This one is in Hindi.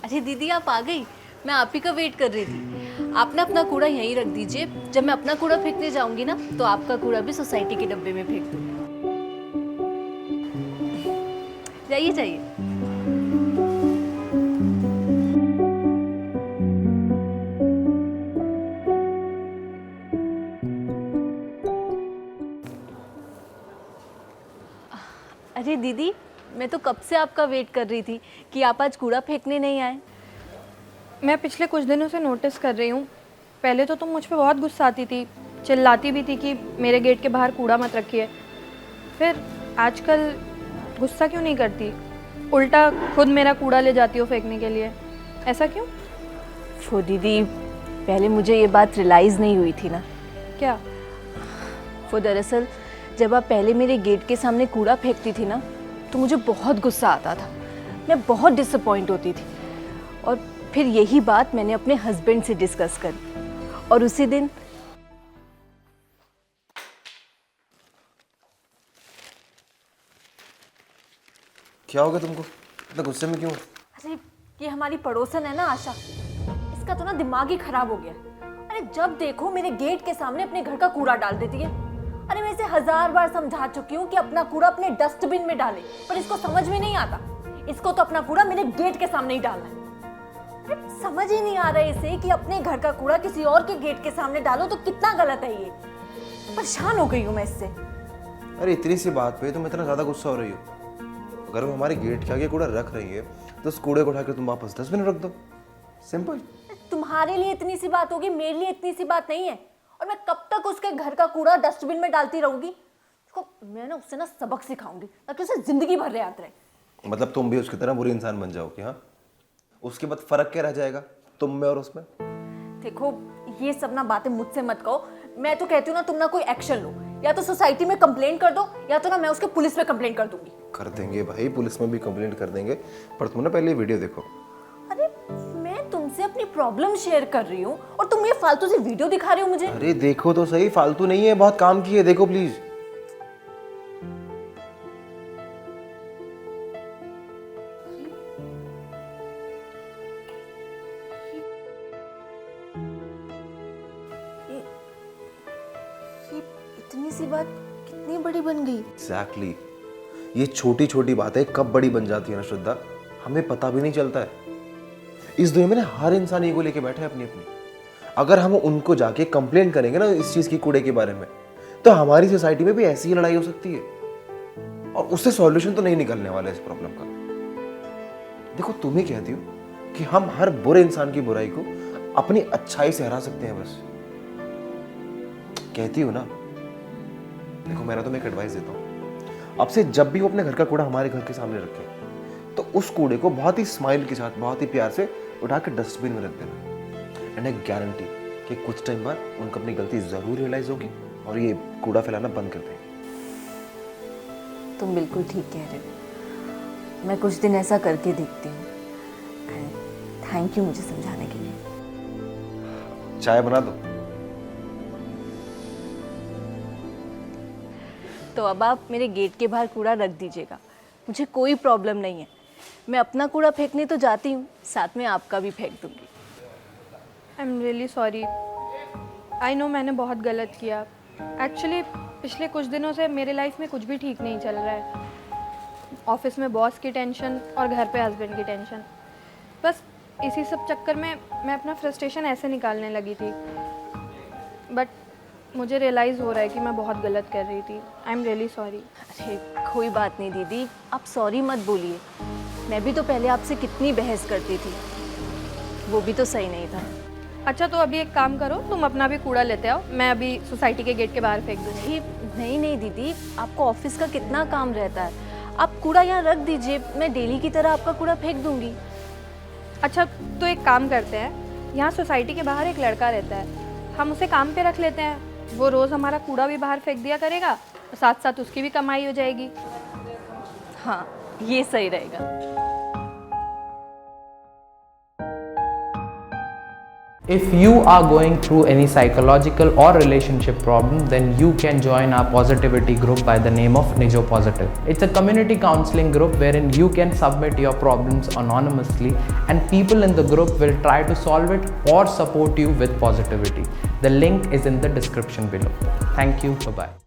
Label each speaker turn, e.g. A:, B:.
A: अरे दीदी आप आ गई। मैं आप ही का वेट कर रही थी। आप ना अपना कूड़ा यहीं रख दीजिए। जब मैं अपना कूड़ा फेंकने जाऊंगी ना तो आपका कूड़ा भी सोसाइटी के डब्बे में फेंक दूंगी। जाइए जाइए। अरे दीदी, मैं तो कब से आपका वेट कर रही थी कि आप आज कूड़ा फेंकने नहीं आए।
B: मैं पिछले कुछ दिनों से नोटिस कर रही हूँ। पहले तो तुम मुझ पे बहुत गुस्साती थी, चिल्लाती भी थी कि मेरे गेट के बाहर कूड़ा मत रखिए। फिर आजकल गुस्सा क्यों नहीं करती, उल्टा खुद मेरा कूड़ा ले जाती हो फेंकने के लिए। ऐसा क्यों?
A: वो दीदी, पहले मुझे ये बात रियलाइज़ नहीं हुई थी ना।
B: क्या?
A: वो दरअसल जब आप पहले मेरे गेट के सामने कूड़ा फेंकती थी ना तो मुझे बहुत गुस्सा आता था। मैं बहुत डिसअपॉइंट होती थी। और फिर यही बात मैंने अपने हस्बैंड से डिस्कस करी और उसी दिन
C: क्या हो गया तुमको? इतना गुस्से में क्यों?
A: अरे ये हमारी पड़ोसन है ना आशा, इसका तो ना दिमाग ही खराब हो गया। अरे जब देखो मेरे गेट के सामने अपने घर का कूड़ा डाल देती है। अरे मैं इसे 1000 बार समझा चुकी हूँ कि अपना कूड़ा अपने डस्टबिन में डाले, पर इसको समझ में नहीं आता। इसको तो अपना कूड़ा मेरे गेट के सामने ही डालना है। अरे समझ ही नहीं आ रहा है इसे कि अपने घर का कूड़ा किसी और के गेट के सामने डालो तो कितना गलत है ये। परेशान हो गई हूँ मैं इससे।
C: अरे इतनी सी बात पे तुम इतना ज्यादा गुस्सा हो रही हो? अगर वो हमारे गेट के आगे कूड़ा रख रही है तो उस कूड़े को उठाकर तुम वापस डस्टबिन में रख दो। सिंपल।
A: तुम्हारे लिए इतनी सी बात होगी, मेरे लिए इतनी सी बात नहीं है। और मैं कब तक उसके घर का कूड़ा डस्टबिन में डालती रहूंगी? उसको मैं ना उससे ना सबक सिखाऊंगी ताकि उसे जिंदगी भर याद रहे।
C: मतलब तुम भी उसकी तरह बुरी इंसान बन जाओगी? हाँ, उसके बाद फर्क क्या रह जाएगा तुम में और उसमें?
A: देखो ये सब ना बातें मुझसे मत कहो। मैं तो कहती हूँ ना तुम ना कोई एक्शन लो, या तो सोसाइटी में कंप्लेंट कर दो या तो ना मैं उसके पुलिस में कंप्लेंट कर दूंगी।
C: कर देंगे भाई, पुलिस में भी कंप्लेंट कर देंगे। पर तुम ना पहले ये वीडियो देखो।
A: अरे मैं तुमसे अपनी प्रॉब्लम शेयर कर रही हूँ और तुम ये फालतू सी वीडियो दिखा रहे हो मुझे।
C: अरे देखो तो सही, फालतू नहीं है, बहुत काम की है, देखो प्लीज।
A: ये इतनी सी बात कितनी बड़ी बन गई।
C: एग्जैक्टली। ये छोटी छोटी बातें कब बड़ी बन जाती है ना श्रद्धा, हमें पता भी नहीं चलता है। इस दुनिया में ना हर इंसान ईगो लेके बैठा है अपनी अपनी। अगर हम उनको जाके कंप्लेंट करेंगे ना इस चीज की, कूड़े के बारे में, तो हमारी सोसाइटी में भी ऐसी ही लड़ाई हो सकती है और उससे सॉल्यूशन तो नहीं निकलने वाला इस प्रॉब्लम का। देखो तुम ही कहती हो कि हम हर बुरे इंसान की बुराई को अपनी अच्छाई से हरा सकते हैं, बस कहती हो ना। देखो मैं तुम्हें एक एडवाइस देता हूँ, अब से जब भी वो अपने घर का कूड़ा हमारे घर के सामने रखे तो उस कूड़े को बहुत ही स्माइल के साथ, बहुत ही प्यार से उठा के डस्टबिन में रख देना। एंड आई गारंटी कि कुछ टाइम बाद उनको अपनी गलती जरूर रियलाइज होगी और ये कूड़ा फैलाना बंद कर देंगे।
A: तुम बिल्कुल ठीक कह रहे हो। मैं कुछ दिन ऐसा करके देखती हूँ। थैंक यू मुझे समझाने के लिए।
C: चाय बना दो।
A: तो अब आप मेरे गेट के बाहर कूड़ा रख दीजिएगा, मुझे कोई प्रॉब्लम नहीं है। मैं अपना कूड़ा फेंकने तो जाती हूँ, साथ में आपका भी फेंक दूंगी।
B: I am really sorry. I know मैंने बहुत गलत किया। एक्चुअली पिछले कुछ दिनों से मेरे लाइफ में कुछ भी ठीक नहीं चल रहा है। ऑफिस में बॉस की टेंशन और घर पे हस्बैंड की टेंशन। बस इसी सब चक्कर में मैं अपना फ्रस्ट्रेशन ऐसे निकालने लगी थी। बट मुझे रियलाइज़ हो रहा है कि मैं बहुत गलत कर रही थी। I am really sorry.
A: अरे कोई बात नहीं दीदी, आप सॉरी मत बोलिए। मैं भी तो पहले आपसे कितनी बहस करती थी, वो भी तो सही नहीं था।
B: अच्छा तो अभी एक काम करो, तुम अपना भी कूड़ा लेते आओ, मैं अभी सोसाइटी के गेट के बाहर फेंक दूँगी।
A: नहीं नहीं दीदी, आपको ऑफिस का कितना काम रहता है। आप कूड़ा यहाँ रख दीजिए, मैं डेली की तरह आपका कूड़ा फेंक दूंगी।
B: अच्छा तो एक काम करते हैं, यहाँ सोसाइटी के बाहर एक लड़का रहता है, हम उसे काम पे रख लेते हैं। वो रोज़ हमारा कूड़ा भी बाहर फेंक दिया करेगा और साथ साथ उसकी भी कमाई हो जाएगी।
A: हाँ ये सही रहेगा।
D: If you are going through any psychological or relationship problem, then you can join our positivity group by the name of Nijo Positive. It's a community counseling group wherein you can submit your problems anonymously and people in the group will try to solve it or support you with positivity. The link is in the description below. Thank you. Bye-bye.